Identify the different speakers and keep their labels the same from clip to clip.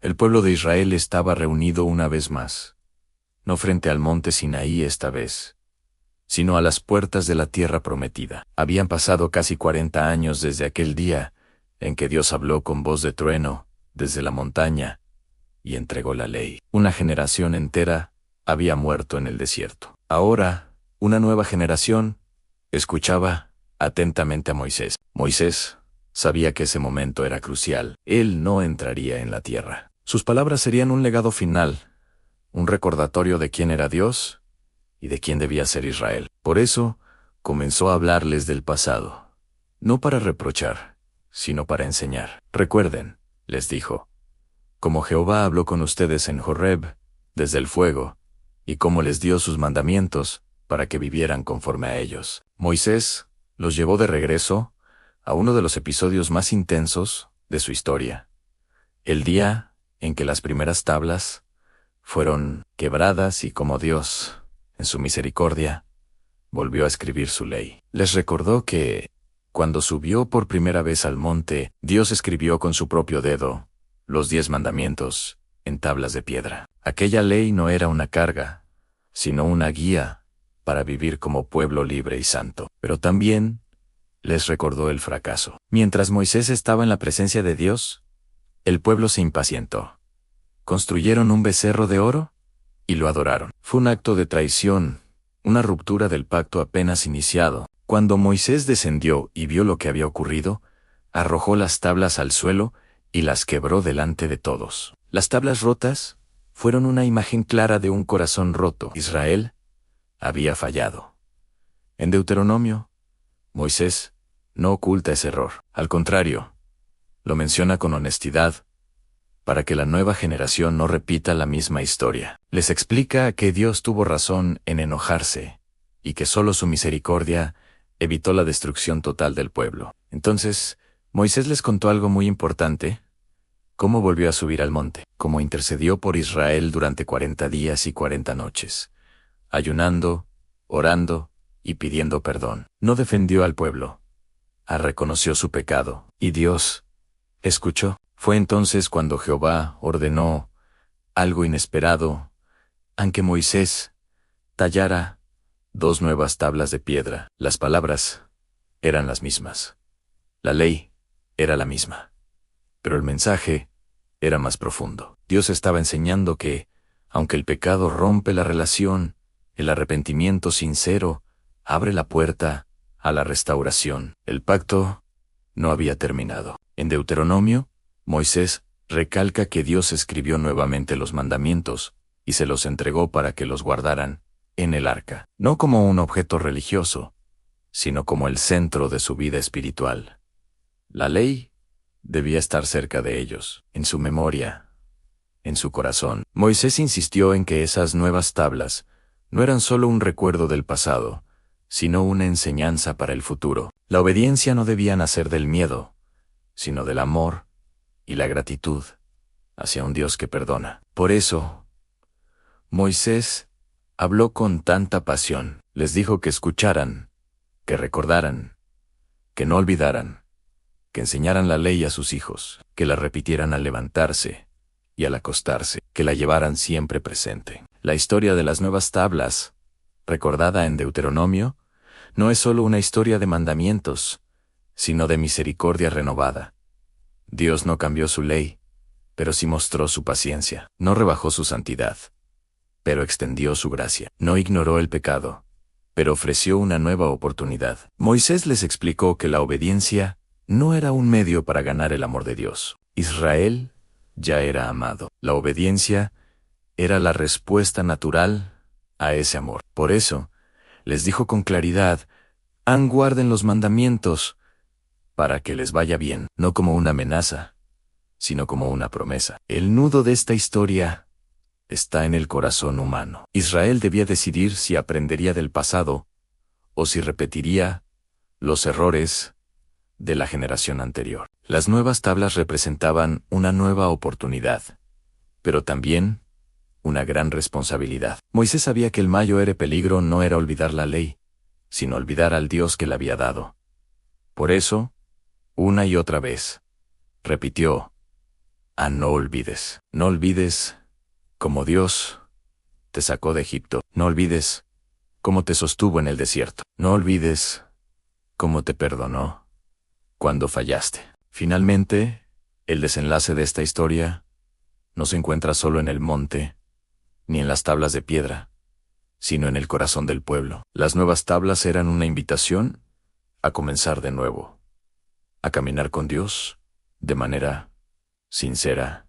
Speaker 1: El pueblo de Israel estaba reunido una vez más, no frente al monte Sinaí esta vez, sino a las puertas de la tierra prometida. Habían pasado casi 40 años desde aquel día en que Dios habló con voz de trueno desde la montaña y entregó la ley. Una generación entera había muerto en el desierto. Ahora, una nueva generación escuchaba atentamente a Moisés. Moisés sabía que ese momento era crucial. Él no entraría en la tierra. Sus palabras serían un legado final, un recordatorio de quién era Dios y de quién debía ser Israel. Por eso, comenzó a hablarles del pasado, no para reprochar, sino para enseñar. Recuerden, les dijo, como Jehová habló con ustedes en Horeb, desde el fuego, y cómo les dio sus mandamientos, para que vivieran conforme a ellos. Moisés los llevó de regreso a uno de los episodios más intensos de su historia, el día en que las primeras tablas fueron quebradas y como Dios, en su misericordia, volvió a escribir su ley. Les recordó que, cuando subió por primera vez al monte, Dios escribió con su propio dedo los 10 mandamientos en tablas de piedra. Aquella ley no era una carga, sino una guía para vivir como pueblo libre y santo. Pero también les recordó el fracaso. Mientras Moisés estaba en la presencia de Dios, el pueblo se impacientó. Construyeron un becerro de oro y lo adoraron. Fue un acto de traición, una ruptura del pacto apenas iniciado. Cuando Moisés descendió y vio lo que había ocurrido, arrojó las tablas al suelo y las quebró delante de todos. Las tablas rotas fueron una imagen clara de un corazón roto. Israel había fallado. En Deuteronomio, Moisés no oculta ese error. Al contrario, lo menciona con honestidad, para que la nueva generación no repita la misma historia. Les explica que Dios tuvo razón en enojarse, y que solo su misericordia evitó la destrucción total del pueblo. Entonces, Moisés les contó algo muy importante: cómo volvió a subir al monte, cómo intercedió por Israel durante 40 días y 40 noches, ayunando, orando y pidiendo perdón. No defendió al pueblo, reconoció su pecado, y Dios escuchó. Fue entonces cuando Jehová ordenó algo inesperado, aunque Moisés tallara 2 nuevas tablas de piedra. Las palabras eran las mismas. La ley era la misma. Pero el mensaje era más profundo. Dios estaba enseñando que, aunque el pecado rompe la relación, el arrepentimiento sincero abre la puerta a la restauración. El pacto no había terminado. En Deuteronomio, Moisés recalca que Dios escribió nuevamente los mandamientos y se los entregó para que los guardaran en el arca, no como un objeto religioso, sino como el centro de su vida espiritual. La ley debía estar cerca de ellos, en su memoria, en su corazón. Moisés insistió en que esas nuevas tablas no eran solo un recuerdo del pasado, sino una enseñanza para el futuro. La obediencia no debía nacer del miedo, sino del amor y la gratitud hacia un Dios que perdona. Por eso, Moisés habló con tanta pasión. Les dijo que escucharan, que recordaran, que no olvidaran, que enseñaran la ley a sus hijos, que la repitieran al levantarse y al acostarse, que la llevaran siempre presente. La historia de las nuevas tablas, recordada en Deuteronomio, no es solo una historia de mandamientos, sino de misericordia renovada. Dios no cambió su ley, pero sí mostró su paciencia. No rebajó su santidad, pero extendió su gracia. No ignoró el pecado, pero ofreció una nueva oportunidad. Moisés les explicó que la obediencia no era un medio para ganar el amor de Dios. Israel ya era amado. La obediencia era la respuesta natural a ese amor. Por eso, les dijo con claridad: guarden los mandamientos, para que les vaya bien, no como una amenaza, sino como una promesa. El nudo de esta historia está en el corazón humano. Israel debía decidir si aprendería del pasado o si repetiría los errores de la generación anterior. Las nuevas tablas representaban una nueva oportunidad, pero también una gran responsabilidad. Moisés sabía que el mayor peligro no era olvidar la ley, sino olvidar al Dios que la había dado. Por eso, una y otra vez, repitió: No olvides. No olvides cómo Dios te sacó de Egipto. No olvides cómo te sostuvo en el desierto. No olvides cómo te perdonó cuando fallaste. Finalmente, el desenlace de esta historia no se encuentra solo en el monte, ni en las tablas de piedra, sino en el corazón del pueblo. Las nuevas tablas eran una invitación a comenzar de nuevo, a caminar con Dios de manera sincera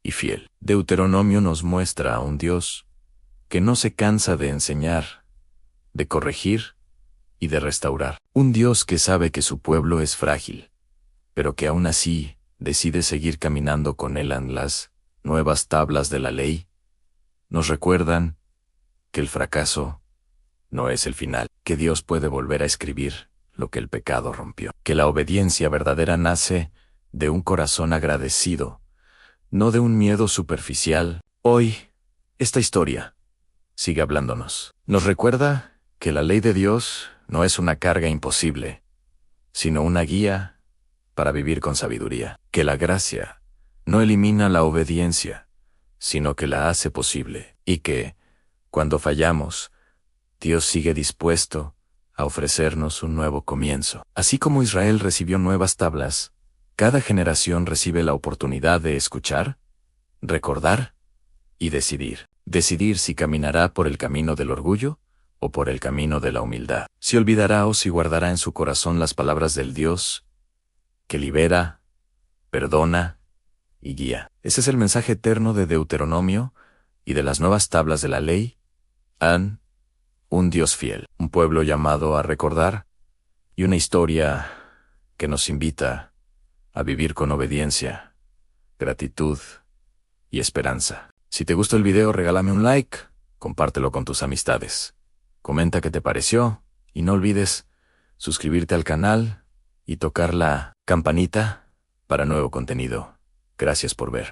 Speaker 1: y fiel. Deuteronomio nos muestra a un Dios que no se cansa de enseñar, de corregir y de restaurar. Un Dios que sabe que su pueblo es frágil, pero que aún así decide seguir caminando con él. En las nuevas tablas de la ley nos recuerdan que el fracaso no es el final, que Dios puede volver a escribir lo que el pecado rompió, que la obediencia verdadera nace de un corazón agradecido, no de un miedo superficial. Hoy, esta historia sigue hablándonos. Nos recuerda que la ley de Dios no es una carga imposible, sino una guía para vivir con sabiduría. Que la gracia no elimina la obediencia, sino que la hace posible. Y que, cuando fallamos, Dios sigue dispuesto a ofrecernos un nuevo comienzo. Así como Israel recibió nuevas tablas, cada generación recibe la oportunidad de escuchar, recordar y decidir. Decidir si caminará por el camino del orgullo o por el camino de la humildad. Si olvidará o si guardará en su corazón las palabras del Dios que libera, perdona y guía. Ese es el mensaje eterno de Deuteronomio y de las nuevas tablas de la ley. Un Dios fiel, un pueblo llamado a recordar y una historia que nos invita a vivir con obediencia, gratitud y esperanza. Si te gustó el video, regálame un like, compártelo con tus amistades, comenta qué te pareció y no olvides suscribirte al canal y tocar la campanita para nuevo contenido. Gracias por ver.